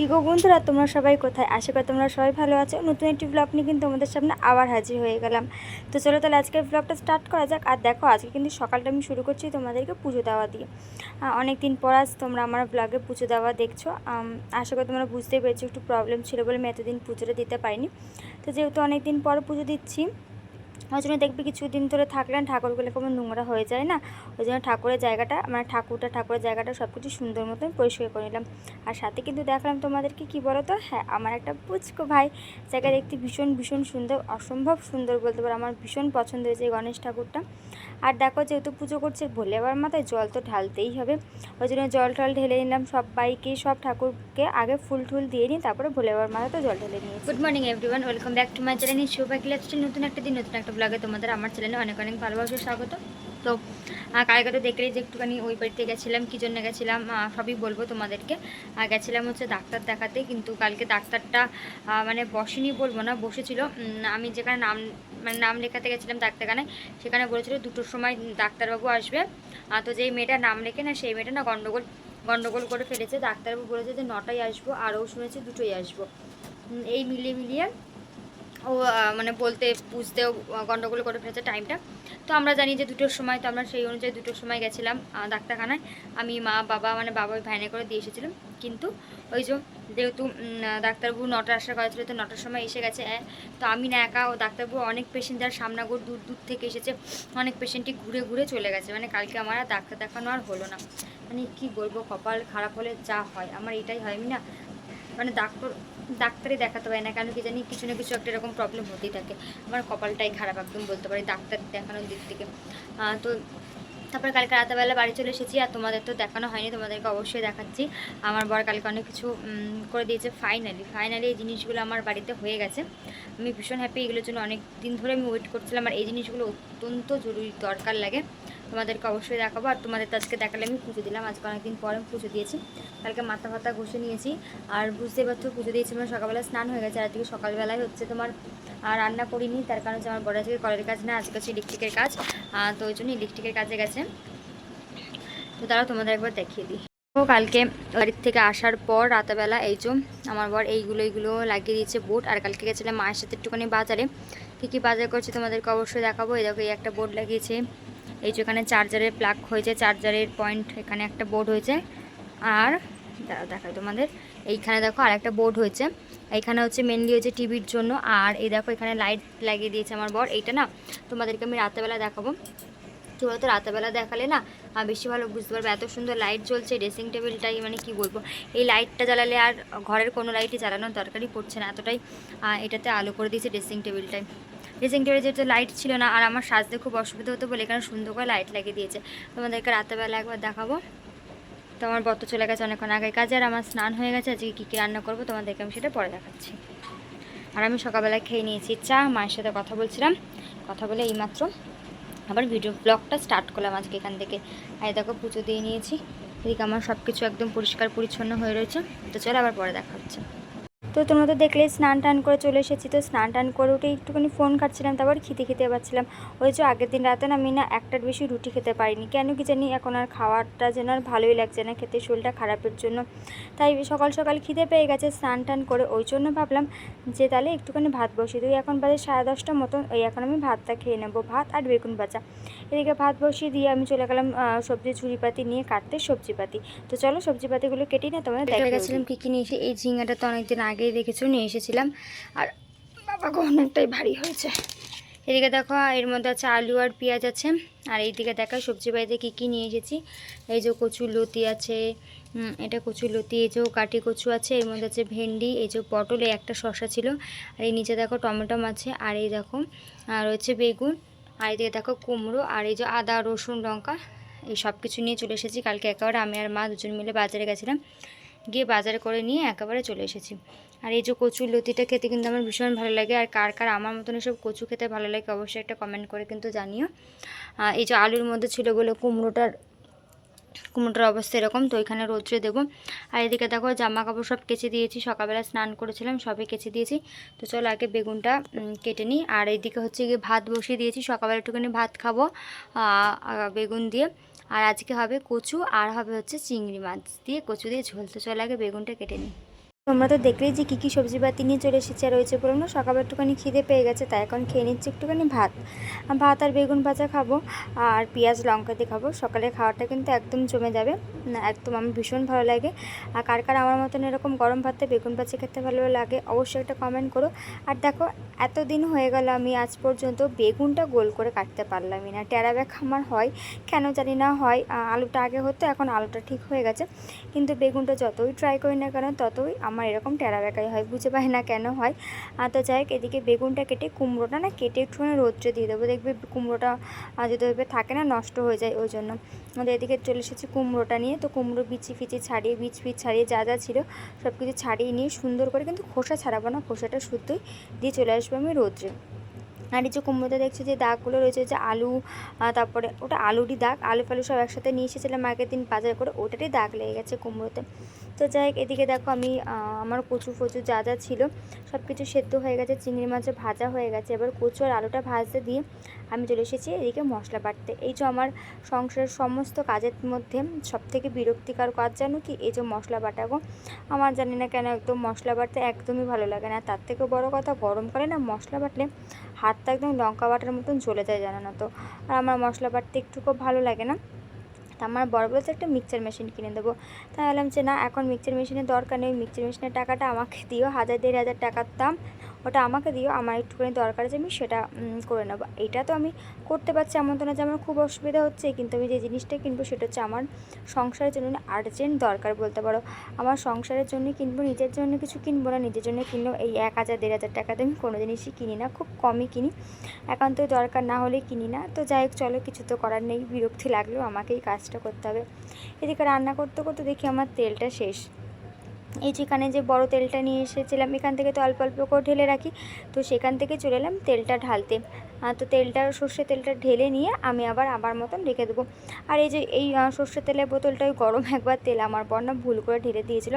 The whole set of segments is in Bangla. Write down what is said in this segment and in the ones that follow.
কি গো বন্ধুরা, তোমরা সবাই কোথায়? আশা করি তোমরা সবাই ভালো আছো। নতুন একটি ব্লগ নিয়ে কিন্তু তোমাদের সামনে আবার হাজির হয়ে গেলাম। তো চলো তাহলে আজকের ব্লগটা স্টার্ট করা যাক। আর দেখো, আজকে কিন্তু সকালটা আমি শুরু করছি তোমাদেরকে পুজো দেওয়া দিয়ে। অনেক দিন পর আজ তোমরা আমার ব্লগে পুজো দেওয়া দেখছো। আশা করি তোমরা বুঝতেই পেরেছো, একটু প্রবলেম ছিল বলে আমি এতদিন পুজোটা দিতে পারিনি। তো যেহেতু অনেক দিন পর পুজো দিচ্ছি, ওই জন্য দেখবি কিছুদিন ধরে থাকলে ঠাকুরগুলো কেমন নোংরা হয়ে যায় না। ওই জন্য ঠাকুরের জায়গাটা, মানে ঠাকুরের জায়গাটা সব কিছু সুন্দর মতন পরিষ্কার করে নিলাম। আর সাথে কিন্তু দেখলাম তোমাদেরকে, কি বলো তো, হ্যাঁ, আমার একটা পুচকো ভাই, জায়গা দেখতে ভীষণ ভীষণ সুন্দর, অসম্ভব সুন্দর বলতে পারো। আমার ভীষণ পছন্দ হয়েছে এই গণেশ ঠাকুরটা। আর দেখো, যেহেতু পুজো করছে, ভোলে আবার মাথায় জল তো ঢালতেই হবে। ওই জন্য জল টল ঢেলে নিলাম সবাইকে, সব ঠাকুরকে আগে ফুল টুল দিয়ে নিই, তারপরে ভোলে আবার মাথায় তো জল ঢেলে নিয়েছি। Good morning everyone, welcome back to my channel সৌভাগ্য লাইফস্টাইল। নতুন একটা দিন, নতুন একটা ব্লগে তোমাদের আমার চ্যানেলে অনেক অনেক ভালোবাসা, স্বাগত। তো কালকে তো দেখলেই যে একটুখানি ওই বাড়িতে গেছিলাম, কী জন্য গেছিলাম সবই বলবো তোমাদেরকে। গেছিলাম হচ্ছে ডাক্তার দেখাতে, কিন্তু কালকে ডাক্তারটা মানে বসেনি বলবো না, বসেছিল। আমি যেখানে নাম লেখাতে গেছিলাম ডাক্তারখানায়, সেখানে বলেছিল 2টোর সময় ডাক্তারবাবু আসবে। তো যেই মেয়েটার নাম লেখে না, সেই মেয়েটা না গন্ডগোল করে ফেলেছে। ডাক্তারবাবু বলেছে যে 9টায় আসবো, আরও শুনেছি 2টোয় আসবো। এই মিলিয়ে ও মানে বুঝতেও গন্ডগোল করে ফেলেছে টাইমটা। তো আমরা জানি যে 2টোর সময়, তো আমরা সেই অনুযায়ী 2টোর সময় গেছিলাম ডাক্তারখানায়। আমি, মা, বাবা, মানে বাবা ভ্যানে করে দিয়ে এসেছিলাম। কিন্তু ওই যেহেতু ডাক্তারবাবু 9টা আসার কথা ছিল, তো 9টার সময় এসে গেছে। তো আমি না একা, ও ডাক্তারবাবু অনেক পেশেন্ট যার সামনাগর দূর দূর থেকে এসেছে, অনেক পেশেন্টই ঘুরে ঘুরে চলে গেছে। মানে কালকে আমার আর ডাক্তার দেখানো আর হলো না। মানে কি বলবো, কপাল খারাপ হলে যা হয়, আমার এটাই হয়। আমি না মানে ডাক্তারই দেখাতে পারি না, কেন কি জানি, কিছু না কিছু একটা এরকম প্রবলেম হতেই থাকে। আমার কপালটাই খারাপ একদম বলতে পারি ডাক্তার দেখানোর দিক থেকে। তো তারপরে কালকে রাতেবেলা বাড়ি চলে এসেছি। আর তোমাদের তো দেখানো হয়নি, তোমাদেরকে অবশ্যই দেখাচ্ছি। আমার বর কালকে অনেক কিছু করে দিয়েছে। ফাইনালি এই জিনিসগুলো আমার বাড়িতে হয়ে গেছে। আমি ভীষণ হ্যাপি। এগুলোর জন্য অনেক দিন ধরে আমি ওয়েট করছিলাম, আর এই জিনিসগুলো অত্যন্ত জরুরি, দরকার লাগে। তোমাদেরকে অবশ্যই দেখাবো। আর তোমাদের তো আজকে দেখালে, আমি পুজো দিলাম, আজকে অনেকদিন পর আমি পুজো দিয়েছি। কালকে মাথা ফাতা ঘষে নিয়েছি। আর বুঝতে পারছো, পুজো দিয়েছি মানে সকালবেলা স্নান হয়ে গেছে। আর আজকে সকালবেলায় হচ্ছে তোমার রান্না করিনি, তার কারণ হচ্ছে আমার বড় আজকে কলের কাজ না, আজকে হচ্ছে ইলেকট্রিকের কাজ। তো ওই জন্য ইলেকট্রিকের কাজে গেছে। তো তারাও তোমাদের একবার দেখিয়ে দিই। তো কালকে বাড়ির থেকে আসার পর রাতেবেলা এই আমার বর এইগুলো লাগিয়ে দিয়েছে বোর্ড। আর কালকে গেছিলাম মায়ের সাথে একটুখানি বাজারে। কী বাজার করছে তোমাদেরকে অবশ্যই দেখাবো। এই দেখো, এই একটা বোর্ড লাগিয়েছে। এই যে এখানে চার্জারের প্লাগ হয়েছে, চার্জারের পয়েন্ট, এখানে একটা বোর্ড হয়েছে। আর দেখাই তোমাদের, এইখানে দেখো আর একটা বোর্ড হয়েছে। এইখানে হচ্ছে মেনলি হচ্ছে টিভির জন্য। আর এই দেখো, এখানে লাইট লাগিয়ে দিয়েছে আমার বর। এইটা না তোমাদেরকে আমি রাতেবেলা দেখাবো। তো বলতো রাতেবেলা দেখালে না বেশি ভালো বুঝতে পারবে। এত সুন্দর লাইট জ্বলছে ড্রেসিং টেবিলটাই, মানে কি বলবো, এই লাইটটা জ্বালালে আর ঘরের কোনো লাইটই জ্বালানোর দরকারই পড়ছে না, এতটাই এটাতে আলো করে দিয়েছে ড্রেসিং টেবিলটাই। ড্রেসিং টেবিলে যেহেতু লাইট ছিল না, আর আমার সাজতে খুব অসুবিধা হতো বলে এখানে সুন্দর করে লাইট লাগিয়ে দিয়েছে। তোমাদেরকে রাতেবেলা একবার দেখাবো। তো আমার বর তো চলে গেছে অনেকক্ষণ আগে কাজে, আর আমার স্নান হয়ে গেছে। আজকে কী কী রান্না করবো তোমাদেরকে আমি সেটা পরে দেখাচ্ছি। আর আমি সকালবেলা খেয়ে নিয়েছি চা, মায়ের সাথে কথা বলছিলাম, কথা বলে এইমাত্র আবার ভিডিও ব্লগটা স্টার্ট করলাম আজকে এখান থেকে। আর দেখো, পুজো দিয়ে নিয়েছি। এদিকে আমার সব কিছু একদম পরিষ্কার পরিচ্ছন্ন হয়ে রয়েছে। তো চলো আবার পরে দেখা হচ্ছে। তো তোমরা তো দেখলে স্নান টান করে চলে এসেছি। তো স্নান টান করে উঠে একটুখানি ফোন খাচ্ছিলাম, তারপর খেতে পাচ্ছিলাম। ওই যে আগের দিন রাতে না আমি না একটার বেশি রুটি খেতে পারিনি, কেন কি জানি, এখন আর খাওয়াটা যেন আর ভালোই লাগছে না খেতে, শরীরটা খারাপের জন্য। তাই সকাল সকাল খিদে পেয়ে গেছে স্নান টান করে, ওই জন্য ভাবলাম যে তাহলে একটুখানি ভাত বসিয়ে দিই। এখন বাজে 10:30 মতন, এখন আমি ভাতটা খেয়ে নেবো, ভাত আর বেগুন ভাজা। এদিকে ভাত বসিয়ে দিয়ে আমি চলে গেলাম সবজি ঝুড়িপাতি নিয়ে কাটতে, সবজিপাতি। তো চলো সবজিপাতিগুলো কেটে নিয়ে তোমাদের দেখা গেছিলাম কী কী নিয়ে এসে। এই ঝিঙাটা তো অনেকদিন আগেই দেখেছো, নিয়ে এসেছিলাম। আর বাবা গো, অনেকটাই ভারী হয়েছে। এদিকে দেখো, এর মধ্যে আছে আলু আর পেঁয়াজ আছে। আর এইদিকে দেখো সবজি বাড়িতে কী কী নিয়ে এসেছি। এই যে কচুর লতি আছে, এটা কচুর লতি। এই যে কাটি কচু আছে, এর মধ্যে আছে ভেন্ডি, এই যে পটল, এই একটা শসা ছিল। আর এই নিচে দেখো টমেটোম আছে। আর এই দেখো রয়েছে বেগুন। আর এদিকে দেখো কুমড়ো। আর এই যে আদা, রসুন, লঙ্কা, এই সব কিছু নিয়ে চলে এসেছি। কালকে একেবারে আমি আর মা দুজন মিলে বাজারে গেছিলাম, গিয়ে বাজারে করে নিয়ে একেবারে চলে এসেছি। আর এই যে কচুর লতিটা খেতে কিন্তু আমার ভীষণ ভালো লাগে। আর কার কার আমার মতন এসব কচু খেতে ভালো লাগে অবশ্যই একটা কমেন্ট করে কিন্তু জানিও। এই যে আলুর মধ্যে ছিল বলে কুমড়োটার অবস্থা এরকম। তো এখানে রোদ্রে দেবো। আর এদিকে দেখো জামা কাপড় সব কেচে দিয়েছি, সকালবেলা স্নান করেছিলাম, সবই কেচে দিয়েছি। তো চলো আগে বেগুনটা কেটে নিই। আর এইদিকে হচ্ছে গিয়ে ভাত বসিয়ে দিয়েছি, সকালবেলা একটুখানি ভাত খাবো বেগুন দিয়ে। আর আজকে হবে কচু, আর হবে হচ্ছে চিংড়ি মাছ দিয়ে কচু দিয়ে ঝোল। তো চলো আগে বেগুনটা কেটে নিই। তোমরা তো দেখলেই যে কী সবজিপাতি নিয়ে চলে এসেছি। আর রয়েছে বললাম না সকালে একটুখানি খিদে পেয়ে গেছে, তাই এখন খেয়ে নিচ্ছি একটুখানি ভাত আর বেগুন ভাজা খাবো আর পেঁয়াজ লঙ্কা দিয়ে খাবো। সকালের খাওয়াটা কিন্তু একদম জমে যাবে, একদম আমার ভীষণ ভালো লাগে। আর কার কার আমার মতন এরকম গরম ভাতে বেগুন ভাজা খেতে ভালো লাগে অবশ্যই একটা কমেন্ট করো। আর দেখো এতদিন হয়ে গেল আমি আজ পর্যন্ত বেগুনটা গোল করে কাটতে পারলামই না। টেরা ব্যাক আমার হয় কেন জানি না, হয় আলুটা আগে হতো, এখন আলুটা ঠিক হয়ে গেছে, কিন্তু বেগুনটা যতই ট্রাই করি না কেন ততই আমার এরকম টেরা বেঁকাই হয়, বুঝে পাই না কেন হয়। তো যাই হোক, এদিকে বেগুনটা কেটে কুমড়োটা না কেটে একটুখানি রোদ্রে দিয়ে দেবো, দেখবে কুমড়োটা যদি ওইভাবে থাকে না নষ্ট হয়ে যায়, ওই জন্য। আমাদের এদিকে চলে এসেছি কুমড়োটা নিয়ে। তো কুমড়ো বিচি ফিচি ছাড়িয়ে বীজ ছাড়িয়ে যা যা ছিল সব কিছু ছাড়িয়ে নিয়ে সুন্দর করে, কিন্তু খোসা ছাড়াবো না, খোসাটা শুদ্ধই দিয়ে চলে আসবো আমি রোদ্রে। আর এই যে কুমড়োতে দেখছি যে দাগগুলো রয়েছে, যে আলু, তারপরে ওটা আলুরই দাগ, আলু ফালু সব একসাথে নিয়ে এসেছিলাম আগের দিন বাজার করে, ওটারই দাগ লেগে গেছে কুমড়োতে। তো যাই হোক, এদিকে দেখো আমি আমার কচু ফচু যা যা ছিল সব কিছু সেদ্ধ হয়ে গেছে, চিংড়ি মাছও ভাজা হয়ে গেছে। এবার কচু আর আলুটা ভাজতে দিয়ে আমি চলে এসেছি এদিকে মশলা বাটতে। এই যে আমার সংসারের সমস্ত কাজের মধ্যে সবথেকে বিরক্তিকর কাজ জানো কি, এই যে মশলা বাটাগো। আমার জানি না কেন একদম মশলা বাটতে একদমই ভালো লাগে না। তার থেকে বড় কথা, গরমকালে না মশলা বাটলে হাতটা একদম লঙ্কা বাটার মতন চলে যায়, জানো না তো। আর আমার মশলা বাটতে একটু খুব ভালো লাগে না। তা আমার বড় বলেছে একটা মিক্সচার মেশিন কিনে দেবো। তাই বললাম যে না, এখন মিক্সচার মেশিনের দরকার নেই, মিক্সচার মেশিনের টাকাটা আমাকে দিও, 1000-1500 টাকার দাম, ওটা আমাকে দিও, আমার একটুখানি দরকার আছে, আমি সেটা করে নেবো। এইটা তো আমি করতে পারছি, এমন তো না যে আমার খুব অসুবিধা হচ্ছে, কিন্তু আমি যে জিনিসটা কিনবো সেটা হচ্ছে আমার সংসারের জন্য আর্জেন্ট দরকার বলতে পারো। আমার সংসারের জন্য কিনবো, নিজের জন্য কিছু কিনবো না, নিজের জন্য কিনবো। এই 1000-1500 টাকাতে আমি কোনো জিনিসই কিনি না, খুব কমই কিনি, একান্তই দরকার না হলে কিনি না। তো যাই হোক, চলো, কিছু তো করার নেই, বিরক্তি লাগলেও আমাকেই কাজটা করতে হবে। এদিকে রান্না করতে করতে দেখি আমার তেলটা শেষ। এই যেখানে যে বড় তেলটা নিয়ে এসেছিলাম, এখান থেকে তো অল্প অল্প করে ঢেলে রাখি, তো সেখান থেকে চলে এলাম তেলটা ঢালতে। তো তেলটা, সর্ষে তেলটা ঢেলে নিয়ে আমি আবার মতন রেখে দেবো। আর এই যে এই সর্ষে তেলের বোতলটা ওই গরম একবার তেল আমার বর্ণা ভুল করে ঢেলে দিয়েছিল,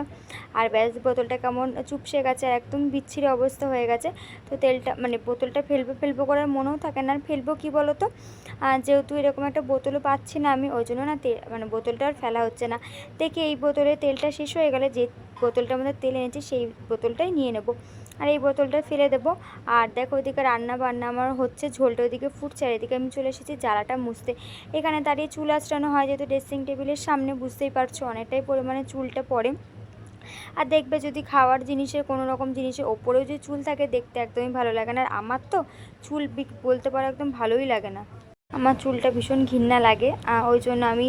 আর ব্যাস বোতলটা কেমন চুপসে গেছে, আর একদম বিচ্ছিরি অবস্থা হয়ে গেছে। তো তেলটা মানে বোতলটা ফেলবো করার মনেও থাকে না, আর ফেলবো কী বলো তো, যেহেতু এরকম একটা বোতলও পাচ্ছি না আমি, ওই জন্য না মানে বোতলটা আর ফেলা হচ্ছে না। দেখি এই বোতলে তেলটা শেষ হয়ে গেলে যে বোতলটার মধ্যে তেল এনেছি সেই বোতলটাই নিয়ে নেব, আর এই বোতলটা ফেলে দেবো। আর দেখো ওইদিকে রান্না বান্না আমার হচ্ছে, ঝোলটা ওইদিকে ফুটছে, আর এদিকে আমি চলে এসেছি জ্বালাটা মুছতে। এখানে দাঁড়িয়ে চুল আঁচড়ানো হয়, যেহেতু ড্রেসিং টেবিলের সামনে, বুঝতেই পারছো অনেকটাই পরিমাণে চুলটা পড়ে। আর দেখবে যদি খাওয়ার জিনিসের কোনো রকম জিনিসের ওপরেও যে চুল থাকে, দেখতে একদমই ভালো লাগে না। আর আমার তো চুল বলতে পারো একদম ভালোই লাগে না, আমার চুলটা ভীষণ ঘৃণা লাগে। ওই জন্য আমি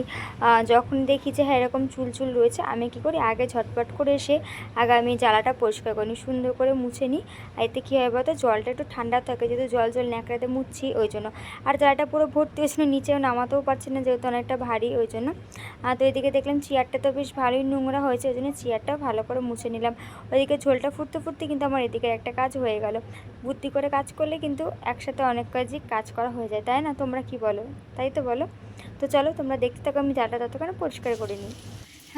যখন দেখি যে হ্যাঁ এরকম চুল রয়েছে, আমি কি করি, আগে ঝটপট করে এসে আগে আমি জ্বালাটা পরিষ্কার করি, সুন্দর করে মুছে নিই। আর এতে কী হয় বলতো, জলটা একটু ঠান্ডা থাকে, যেহেতু জল ন্যাকড়াতে মুছছি ওই জন্য। আর জ্বালাটা পুরো ভর্তি হয়েছিল, নিচেও নামাতেও পারছি না, যেহেতু অনেকটা ভারী, ওই জন্য। তো এদিকে দেখলাম চেয়ারটা তো বেশ ভালোই নোংরা হয়েছে, ওই জন্য চেয়ারটাও ভালো করে মুছে নিলাম। ওইদিকে ঝোলটা ফুটতে কিন্তু আমার এদিকে একটা কাজ হয়ে গেল। বুদ্ধি করে কাজ করলে কিন্তু একসাথে অনেক কাজ করা হয়ে যায়, তাই না? তোমরা কি বলো? তাই তো বলো। তো চলো তোমরা দেখতে থাকো, আমি জালটা ততক্ষণে পরিষ্কার করে নিই।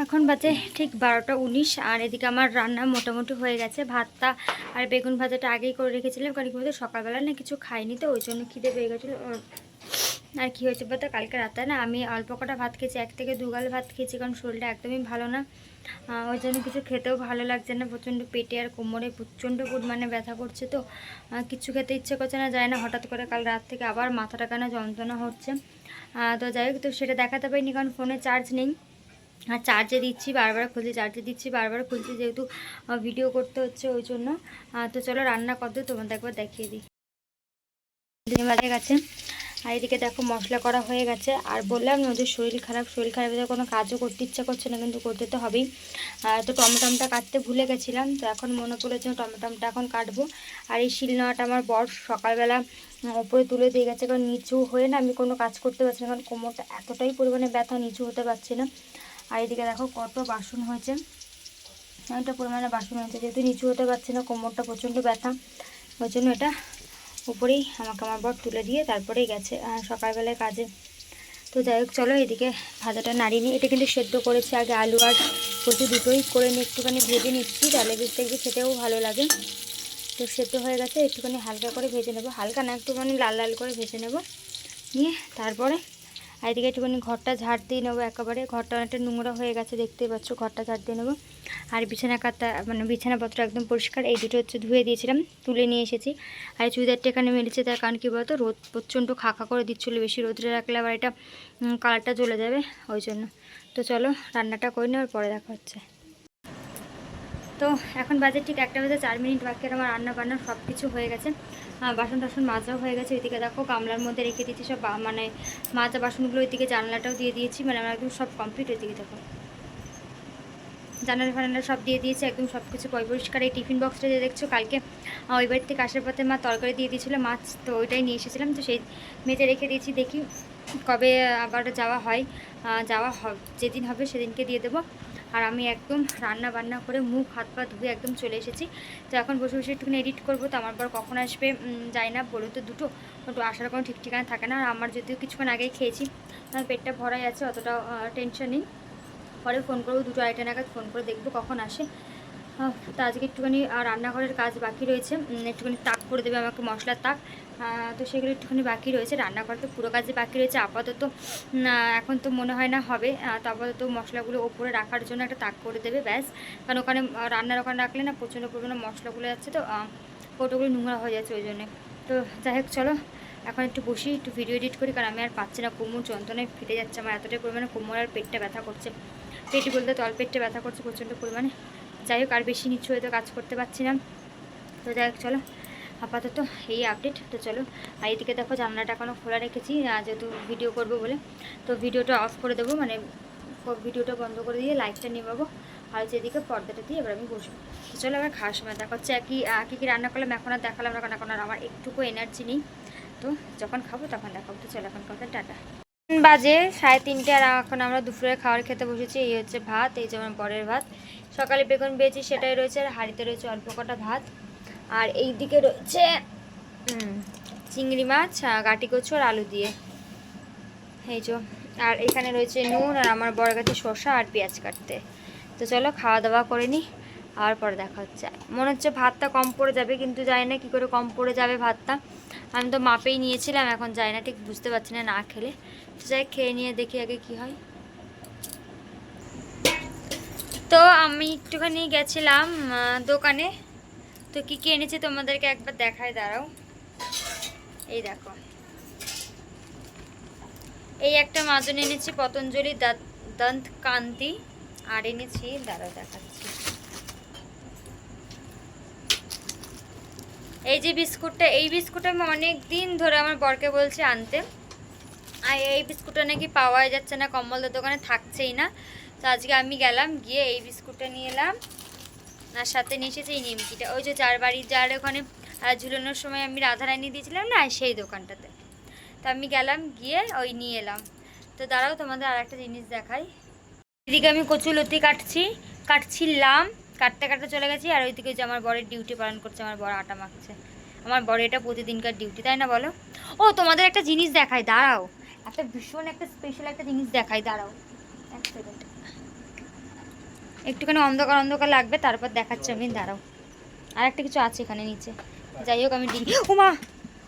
এখন বাজে ঠিক 12টা 19, আর এদিকে আমার রান্না মোটামুটি হয়ে গেছে। ভাতটা আর বেগুন ভাজাটা আগেই করে রেখেছিলাম, কারণ কি বলতো সকালবেলা না কিছু খাইনি, তো ওই জন্য খিদে পেয়ে গেছিলো। আর কী হয়েছে বলতো, কালকে রাতে না আমি অল্প কটা ভাত খেয়েছি, 1 থেকে 2 গাল ভাত খেয়েছি, কারণ শরীরটা একদমই ভালো না, ওই জন্য কিছু খেতেও ভালো লাগছে না, প্রচণ্ড পেটে আর কোমরে প্রচণ্ড পরিমাণে ব্যথা করছে, তো কিছু খেতে ইচ্ছে করছে না, যায় না, হঠাৎ করে কাল রাত থেকে আবার মাথাটা কেন যন্ত্রণা হচ্ছে। তো যাই হোক, তো সেটা দেখাতে পারিনি, কারণ ফোনে চার্জ নেই, আর চার্জে দিচ্ছি বারবার খুলছি, যেহেতু ভিডিও করতে হচ্ছে ওই জন্য। তো চলো রান্না করতে তোমাদের একবার দেখিয়ে দিই। বাজে গেছে, আর এদিকে দেখো মশলা করা হয়ে গেছে। আর বললাম ওদের শরীর খারাপের কোনো কাজও করতে ইচ্ছা করছে না, কিন্তু করতে তো হবেই। তো টমেটোমটা কাটতে ভুলে গেছিলাম, তো এখন মনে পড়েছে টমেটোমটা এখন কাটবো। আর এই শিলনোড়াটা আমার বর সকালবেলা ওপরে তুলে দিয়ে গেছে, কারণ নিচু হয়ে না আমি কোনো কাজ করতে পারছি না, কারণ কোমরটা এতটাই পরিমাণে ব্যথা, নিচু হতে পারছি না। আর এদিকে দেখো কত বাসন হয়েছে, অনেকটা পরিমাণে বাসন হয়েছে, যেহেতু নিচু হতে পারছি না, কোমরটা প্রচণ্ড ব্যথা, ওই জন্য এটা উপরেই আমাকে আমার বর তুলে দিয়ে তারপরেই গেছে সকালবেলায় কাজে। তো যাই হোক, চলো এদিকে ভাজাটা নাড়িয়ে নিই। এটা কিন্তু সেদ্ধ করেছি আগে, আলু আর কচু দুটোই করে নিয়ে একটুখানি ভেজে নিচ্ছি, তাহলে বেশি দেখবে খেতেও ভালো লাগে। তো সেদ্ধ হয়ে গেছে, একটুখানি হালকা করে ভেজে নেবো, হালকা না একটুখানি লাল লাল করে ভেজে নেব, নিয়ে তারপরে আর এদিকে একটুখানি ঘরটা ঝাড় দিয়ে নেবো, একেবারে ঘরটা অনেকটা নোংরা হয়ে গেছে দেখতেই পাচ্ছ, ঘরটা ঝাড় দিয়ে নেবো। আর বিছানা কাতা মানে বিছানাপত্র একদম পরিষ্কার, এই দুটো হচ্ছে ধুয়ে দিয়েছিলাম, তুলে নিয়ে এসেছি। আর এই চুড়িদারটা এখানে মেলেছে, তার কারণ কী বলতো, রোদ প্রচণ্ড খাঁকা করে দিচ্ছিলো, বেশি রোদে রাখলে আবার এটা কালারটা জ্বলে যাবে, ওই জন্য। তো চলো রান্নাটা করে নেওয়ার পরে দেখা হচ্ছে। তো এখন বাজে ঠিক 1টা বেজে 4 মিনিট বাকি, আর আমার রান্না বান্না সব কিছু হয়ে গেছে, বাসন টাসন মাজাও হয়ে গেছে। ওইদিকে দেখো গামলার মধ্যে রেখে দিয়েছি সব, মানে মাজা বাসনগুলো, ওইদিকে জানলাটাও দিয়ে দিয়েছি, মানে আমার একদম সব কমপ্লিট। ওইদিকে দেখো জানালা ফানালা সব দিয়ে দিয়েছে, একদম সব কিছু পরিষ্কার। এই টিফিন বক্সটা যে দেখছো, কালকে ওই বাড়ি থেকে আসার পথে মা তরকারি দিয়ে দিয়েছিলো মাছ, তো ওইটাই নিয়ে এসেছিলাম, তো সেই মেজে রেখে দিয়েছি। দেখি কবে আবার যাওয়া হয়, যেদিন হবে সেদিনকে দিয়ে দেবো। আর আমি একদম রান্না বান্না করে মুখ হাত পা ধুয়ে একদম চলে এসেছি। তো এখন বসে বসে একটুখানি এডিট করবো। তো আমার পর কখন আসবে যাই না, বলো তো দুটো আসার কোনো ঠিক ঠিকানা থাকে না। আর আমার যদিও কিছুক্ষণ আগেই খেয়েছি, আমার পেটটা ভরাই আছে, অতটা টেনশন নেই। পরে ফোন করবো 2টো 2:30 নাগাদ, ফোন করে দেখবো কখন আসে। তো আজকে একটুখানি রান্নাঘরের কাজ বাকি রয়েছে, একটুখানি তাক করে দেবে আমাকে, মশলার তাক, তো সেগুলো একটুখানি বাকি রয়েছে। রান্নাঘর তো পুরো কাজে বাকি রয়েছে আপাতত, এখন তো মনে হয় না হবে। তো আপাতত মশলাগুলো ওপরে রাখার জন্য একটা তাক করে দেবে, ব্যাস। কারণ ওখানে রান্নার ওখানে রাখলে না প্রচণ্ড পরিমাণে মশলাগুলো যাচ্ছে, তো কৌটোগুলো নোংরা হয়ে যাচ্ছে, ওই জন্যে। তো যাই হোক চলো এখন একটু বসি, একটু ভিডিও এডিট করি, কারণ আমি আর পাচ্ছি না, কোমর যন্ত্রণায় ফেটে যাচ্ছে আমার, এতটাই পরিমাণে কোমর আর পেটটা ব্যথা করছে, পেটই বলতে তলপেটটা ব্যথা করছে প্রচণ্ড পরিমাণে। যাই হোক আর বেশি নিচু হয়তো কাজ করতে পারছি না। তো যাই হোক চলো আপাতত এই আপডেট। তো চলো, আর এদিকে দেখো জানলাটা এখনও খোলা রেখেছি, যেহেতু ভিডিও করব বলে। তো ভিডিওটা অফ করে দেবো, মানে ভিডিওটা বন্ধ করে দিয়ে লাইটটা নিভাবো, আর যেদিকে পর্দাটা দিয়ে এবার আমি বসবো। তো চলো এবার খাওয়ার সময় দেখা হচ্ছে। কী রান্না করলাম এখন আর দেখালাম না, কারণ এখন আর আমার একটুকু এনার্জি নেই। তো যখন খাবো তখন দেখাবো। তো চলো এখন কথা টাটা। বাজে 3:30, আর এখন আমরা দুপুরের খাবার খেতে বসেছি। এই হচ্ছে ভাত, এই যেমন বরের ভাত, সকালে বেগুন পেয়েছি সেটাই রয়েছে, আর হাঁড়িতে রয়েছে অল্প কটা ভাত। আর এই দিকে রয়েছে চিংড়ি মাছ, গাটি কচু আর আলু দিয়ে, এই যে। আর এখানে রয়েছে নুন, আর আমার বড় কাছে শসা আর পেঁয়াজ কাটতে। তো চলো খাওয়া দাওয়া করে নিই, আর পরে দেখা হচ্ছে। মনে হচ্ছে ভাতটা কম পড়ে যাবে, কিন্তু জানি না কী করে কম পড়ে যাবে ভাতটা। আমি তো মাপেই নিয়েছিলাম, এখন যাই না, ঠিক বুঝতে পারছি না, না খেলে। তো যাই খেয়ে নিয়ে দেখি আগে কি হয়। তো আমি একটুখানি গেছিলাম দোকানে, তো কী কী এনেছি তোমাদেরকে একবার দেখায়, দাঁড়াও। এই দেখো, এই একটা মাজন এনেছি পতঞ্জলি দন্ত কান্তি, আর এনেছি, দাঁড়াও দেখাচ্ছি, এই যে বিস্কুটটা। এই বিস্কুটটা আমি অনেক দিন ধরে আমার বরকে বলছি আনতে, আর এই বিস্কুটটা নাকি পাওয়াই যাচ্ছে না, কম্বলদার দোকানে থাকছেই না। তো আজকে আমি গেলাম, গিয়ে এই বিস্কুটটা নিয়ে এলাম, আর সাথে নিয়ে এসেছি এই নিমকিটা, ওই যে যার ওখানে ঝুলানোর সময় আমি রাধারানী দিয়েছিলাম না, সেই দোকানটাতে। তো আমি গেলাম, গিয়ে ওই নিয়ে এলাম। তো দাঁড়াও তোমাদের আর একটা জিনিস দেখাই। এদিকে আমি কচুলতি কাটছিলাম, কাটতে কাটতে চলে গেছি। আর ওইদিকে যে আমার বরের ডিউটি পালন করছে, আমার বর আটা মাখছে। আমার বর এটা প্রতিদিনকার ডিউটি, তাই না বলো? ও তোমাদের একটা জিনিস দেখাই, দাঁড়াও, একটা ভীষণ একটা স্পেশাল একটা জিনিস দেখাই, দাঁড়াও এক সেকেন্ড, একটুখানি অন্ধকার অন্ধকার লাগবে, তারপর দেখাচ্ছি আমি, দাঁড়াও। আর একটা কিছু আছে এখানে নিচে, যাই হোক আমি দিই। ওমা,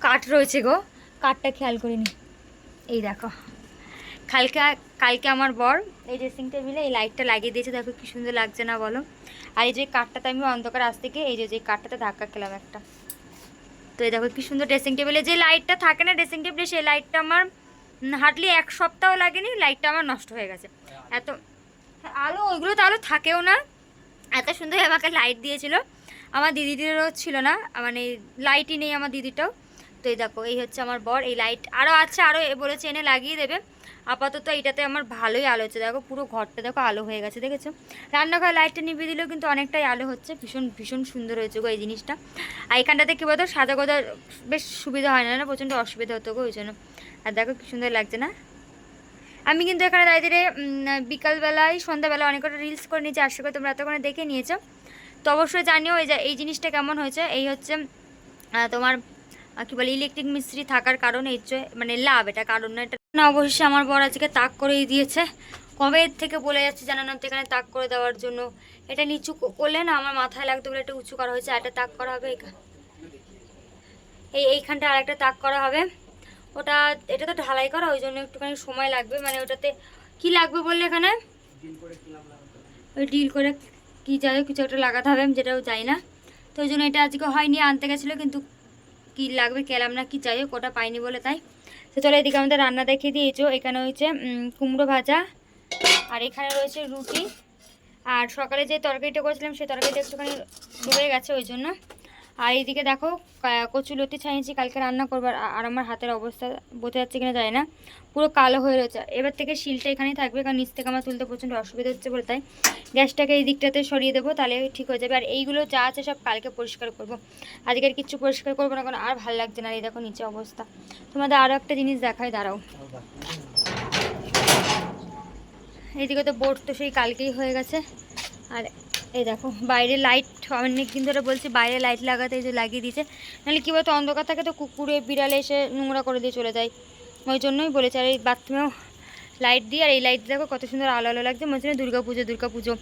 কাঠ রয়েছে গো, কাঠটা খেয়াল করিনি। এই দেখো, কালকে আমার বর এই ড্রেসিং টেবিলে এই লাইটটা লাগিয়ে দিয়েছে, দেখো কি সুন্দর লাগছে না বলো? আর এই যে কাঠটাতে আমি অন্ধকার আজ থেকে এই যে কাঠটাতে ধাক্কা খেলাম একটা, তো এই দেখো কি সুন্দর ড্রেসিং টেবিলে যে লাইটটা থাকে না ড্রেসিং টেবিলে, সেই লাইটটা আমার হার্ডলি 1 সপ্তাহ লাগেনি, লাইটটা আমার নষ্ট হয়ে গেছে। এত আলো, ওইগুলো তো আলো থাকেও না, এত সুন্দর আমাকে লাইট দিয়েছিল। আমার দিদিদেরও ছিল না, মানে লাইটই নেই আমার দিদিটাও। তো এই দেখো, এই হচ্ছে আমার বর, এই লাইট আরও আছে, আরও বলেছে এনে লাগিয়ে দেবে। আপাতত এইটাতে আমার ভালোই আলো হচ্ছে, দেখো পুরো ঘরটা দেখো আলো হয়ে গেছে, দেখেছো? রান্নাঘরে লাইটটা নিভিয়ে দিলেও কিন্তু অনেকটাই আলো হচ্ছে, ভীষণ ভীষণ সুন্দর হয়েছে গো এই জিনিসটা। আর এখানটাতে কী বলতো, সাজা গোজা বেশ সুবিধা হয় না, প্রচণ্ড অসুবিধা হতো গো ওই জন্য। আর দেখো কি সুন্দর লাগছে না? আমি কিন্তু এখানে দাঁড়িয়ে বিকালবেলায় সন্ধ্যাবেলা অনেক কটা রিলস করে নিয়েছি, আশা করি তোমরা এতক্ষণে দেখে নিয়েছো। তো অবশ্যই জানিও এই জিনিসটা কেমন হয়েছে। এই হচ্ছে তোমার কী বলে, ইলেকট্রিক মিস্ত্রি থাকার কারণে এই মানে লাভ, এটা কারণ না, এটা না। অবশ্যই আমার বর আজকে তাক করেই দিয়েছে, কবে থেকে বলে যাচ্ছে জানো না, তো এখানে তাক করে দেওয়ার জন্য। এটা নিচু করলে না আমার মাথায় লাগতো বলে এটা উঁচু করা হয়েছে, একটা তাক করা হবে এইখানটা, আর একটা তাক করা হবে ওটা এটা তো ঢালাই করা, ওই জন্য একটুখানি সময় লাগবে। মানে ওটাতে কি লাগবে বললে এখানে? ওই ডিল করে কি যাই হোক কিছু একটা লাগাতে হবে, আমি যেটাও যাই না। তো ওই জন্য এটা আজকে হয়নি, আনতে গেছিলো, কিন্তু কি লাগবে কেলাম না, কি যাই হোক ওটা পাইনি বলে তাই। তো চলো এদিকে আমাদের রান্না দেখিয়ে দিয়েছো। এখানে হয়েছে কুমড়ো ভাজা, আর এখানে রয়েছে রুটি। আর সকালে যে তরকারিটা করেছিলাম সেই তরকারিটা একটুখানি ডুবে গেছে ওই জন্য। আর এইদিকে দেখো কচুলতি ছানিয়েছি কালকে রান্না করবার। আর আমার হাতের অবস্থা বোঝা যাচ্ছে কিনা যায় না, পুরো কালো হয়ে রয়েছে। এবার থেকে শিলটা এখানেই থাকবে, কারণ নিচ থেকে আমার তুলতে প্রচণ্ড অসুবিধা হচ্ছে বলে তাই। গ্যাসটাকে এই দিকটাতে সরিয়ে দেবো, তাহলে ঠিক হয়ে যাবে। আর এইগুলো যা আছে সব কালকে পরিষ্কার করব, আজকের কিচ্ছু পরিষ্কার করবো না, কারণ আর ভালো লাগছে না। এই দেখো নিচে অবস্থা। তোমাদের আরও একটা জিনিস দেখায়, দাঁড়াও। এইদিকে তো বোর্ড তো সেই কালকেই হয়ে গেছে। আর এই দেখো বাইরে লাইট, অনেক দিন ধরে বলছি বাইরে লাইট লাগাতে, এই যে লাগিয়ে দিয়েছে। নাহলে কী বলতো অন্ধকার থাকে তো কুকুরে বিড়ালে এসে নোংরা করে দিয়ে চলে যায়, ওই জন্যই বলেছে। আর এই বাথরুমেও লাইট দিয়ে, আর এই লাইট দেখো কত সুন্দর আলো আলো লাগছে, মনে হচ্ছে দুর্গা পুজো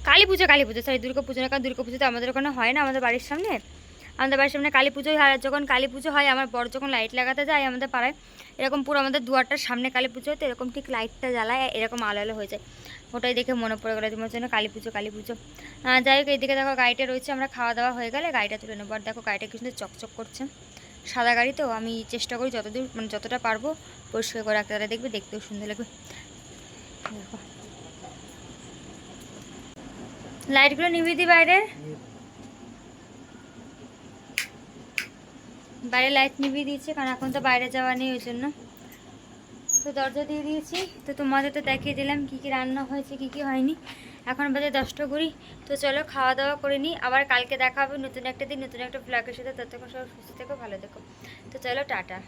কালী পুজো সরি দুর্গা পুজো না, কারণ দুর্গা পুজো তো আমাদের ওখানে হয় না। আমাদের বাড়ির সামনে কালী পুজোই হয়। আর যখন কালী পুজো হয় আমার বড় যখন লাইট লাগাতে যায় আমাদের পাড়ায়, এরকম পুরো আমাদের দুয়ারটার সামনে কালী পুজো হতো, এরকম ঠিক লাইটটা জ্বালায় এরকম আলো আলো হয়ে যায়। ওটাই দেখে মনে পড়ে গেলো তোমার জন্য কালী পুজো। যাই হোক এইদিকে দেখো গাড়িটা রয়েছে, আমরা খাওয়া দাওয়া হয়ে গেলে গাড়িটা তুলে নেবো। আর দেখো গাড়িটা কি সুন্দর চকচক করছে, সাদা গাড়ি তো। আমি চেষ্টা করি যতদূর মানে যতটা পারবো পরিষ্কার করে রাখতে, তাহলে দেখবে দেখতেও সুন্দর লাগবে। দেখো লাইটগুলো নিভিয়ে দিই বাইরে লাইট নিভিয়ে দিয়েছে, কারণ এখন তো বাইরে যাওয়া নেই ওই জন্য। তো দরজা দিয়ে দিয়েছি। তো তোমাদের তো দেখিয়ে দিলাম কী কী রান্না হয়েছে কী কী হয়নি। এখন বাজে 10টা 20। তো চলো খাওয়া দাওয়া করে নিই, আবার কালকে দেখা হবে নতুন একটা দিন নতুন একটা ব্লগের সাথে। ততক্ষণ সব সুস্থ থেকো, ভালো থেকো। তো চলো টাটা।